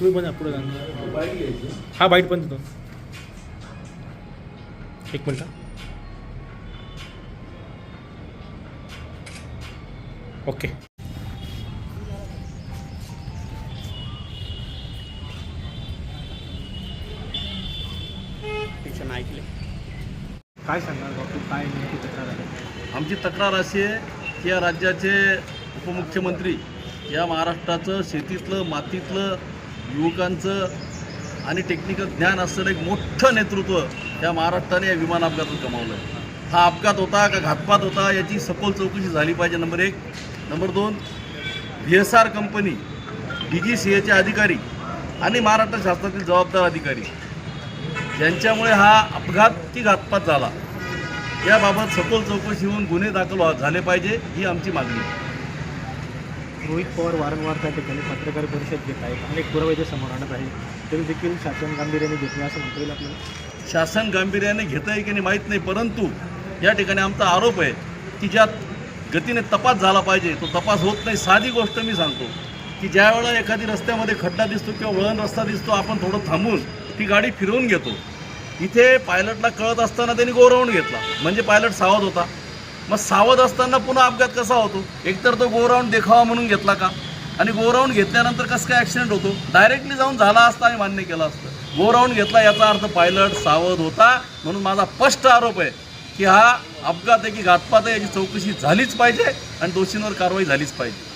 तुम्ही पण पुढे जा. हा बाईट पण देतो. एक मिनटं. ओके. ऐकले. काय सांगणार बाबतीत काय नेमकी तक्रार आहे? आमची तक्रार अशी आहे की या राज्याचे उपमुख्यमंत्री या महाराष्ट्राचं शेतीतलं मातीतलं युवकांचं आणि टेक्निकल ज्ञान असलेलं एक मोठं नेतृत्व या महाराष्ट्राने या विमान अपघातात गमावलं आहे. हा अपघात होता का घातपात होता याची सखोल चौकशी झाली पाहिजे. नंबर 1. नंबर 2, VSR कंपनी, DGCAचे अधिकारी आणि महाराष्ट्र शासनातील जबाबदार अधिकारी यांच्यामुळे हा अपघात की घातपात झाला याबाबत सखोल चौकशी होऊन गुन्हे दाखल झाले पाहिजे ही आमची मागणी आहे. रोहित पवार वारंवार त्या ठिकाणी पत्रकार परिषद घेत आहेत. अनेक पुरावे ते समोर आणत आहे. तरी देखील शासन गांभीर्याने घेत नाही असं म्हणता येईल आपल्याला. शासन गांभीर्याने घेतं आहे की नाही माहीत नाही, परंतु या ठिकाणी आमचा आरोप आहे की ज्या गतीने तपास झाला पाहिजे तो तपास होत नाही. साधी गोष्ट मी सांगतो की ज्या वेळेला एखादी रस्त्यामध्ये खड्डा दिसतो किंवा वळण रस्ता दिसतो आपण थोडं थांबून ती गाडी फिरवून घेतो. इथे पायलटला कळत असताना त्यांनी गो राऊंड घेतला म्हणजे पायलट सावध होता. मग सावध असताना पुन्हा अपघात कसा होतो? एकतर तो गो राऊंड देखावा म्हणून घेतला का, आणि गो राऊंड घेतल्यानंतर कसं काय ॲक्सिडेंट होतो? डायरेक्टली जाऊन झाला असता आणि मान्य केलं असतं. गो राऊंड घेतला याचा अर्थ पायलट सावध होता. म्हणून माझा स्पष्ट आरोप आहे की हा अपघात आहे की घातपात आहे याची चौकशी झालीच पाहिजे आणि दोषींवर कारवाई झालीच पाहिजे.